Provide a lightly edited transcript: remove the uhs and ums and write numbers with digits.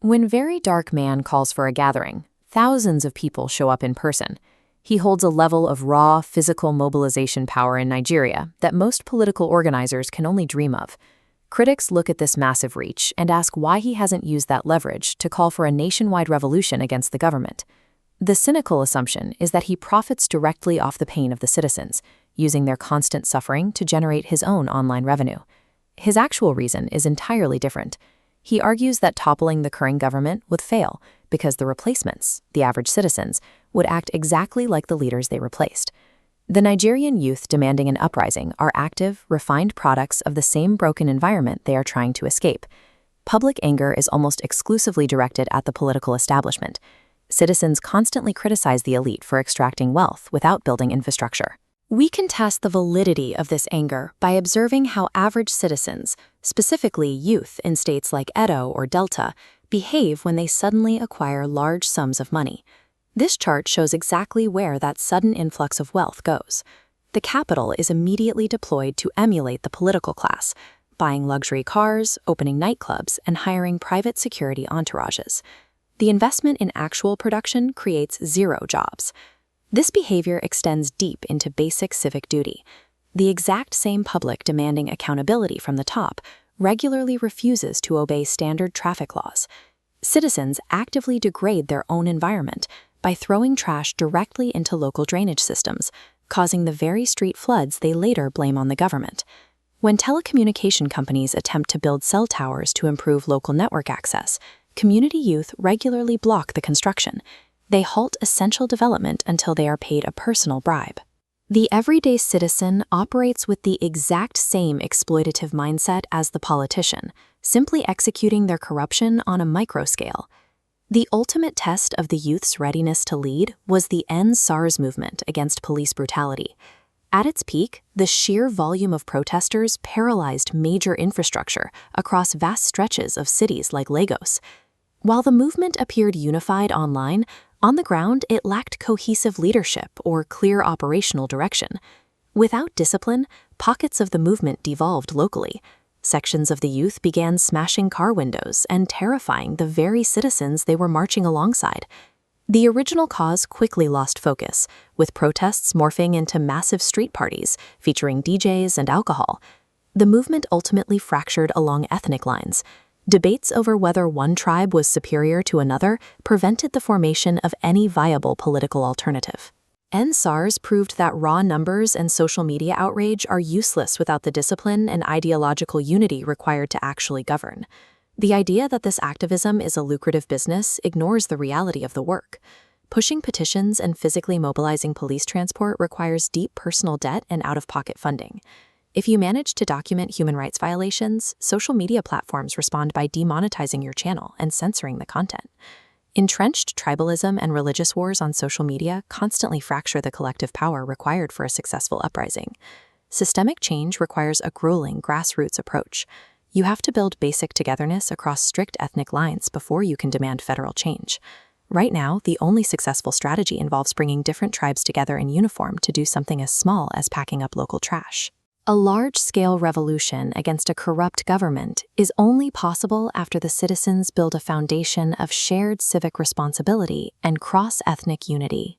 When VeryDarkMan calls for a gathering, thousands of people show up in person. He holds a level of raw, physical mobilization power in Nigeria that most political organizers can only dream of. Critics look at this massive reach and ask why he hasn't used that leverage to call for a nationwide revolution against the government. The cynical assumption is that he profits directly off the pain of the citizens, using their constant suffering to generate his own online revenue. His actual reason is entirely different. He argues that toppling the current government would fail because the replacements, the average citizens, would act exactly like the leaders they replaced. The Nigerian youth demanding an uprising are active, refined products of the same broken environment they are trying to escape. Public anger is almost exclusively directed at the political establishment. Citizens constantly criticize the elite for extracting wealth without building infrastructure. We can test the validity of this anger by observing how average citizens, specifically youth in states like Edo or Delta, behave when they suddenly acquire large sums of money. This chart shows exactly where that sudden influx of wealth goes. The capital is immediately deployed to emulate the political class, buying luxury cars, opening nightclubs, and hiring private security entourages. The investment in actual production creates zero jobs. This behavior extends deep into basic civic duty. The exact same public demanding accountability from the top regularly refuses to obey standard traffic laws. Citizens actively degrade their own environment by throwing trash directly into local drainage systems, causing the very street floods they later blame on the government. When telecommunication companies attempt to build cell towers to improve local network access, community youth regularly block the construction. They halt essential development until they are paid a personal bribe. The everyday citizen operates with the exact same exploitative mindset as the politician, simply executing their corruption on a micro scale. The ultimate test of the youth's readiness to lead was the EndSARS movement against police brutality. At its peak, the sheer volume of protesters paralyzed major infrastructure across vast stretches of cities like Lagos. While the movement appeared unified online, on the ground it lacked cohesive leadership or clear operational direction. Without discipline, pockets of the movement devolved locally. Sections of the youth began smashing car windows and terrifying the very citizens they were marching alongside. The original cause quickly lost focus, with protests morphing into massive street parties featuring DJs and alcohol. The movement ultimately fractured along ethnic lines. Debates over whether one tribe was superior to another prevented the formation of any viable political alternative. EndSARS proved that raw numbers and social media outrage are useless without the discipline and ideological unity required to actually govern. The idea that this activism is a lucrative business ignores the reality of the work. Pushing petitions and physically mobilizing police transport requires deep personal debt and out-of-pocket funding. If you manage to document human rights violations, social media platforms respond by demonetizing your channel and censoring the content. Entrenched tribalism and religious wars on social media constantly fracture the collective power required for a successful uprising. Systemic change requires a grueling grassroots approach. You have to build basic togetherness across strict ethnic lines before you can demand federal change. Right now, the only successful strategy involves bringing different tribes together in uniform to do something as small as packing up local trash. A large-scale revolution against a corrupt government is only possible after the citizens build a foundation of shared civic responsibility and cross-ethnic unity.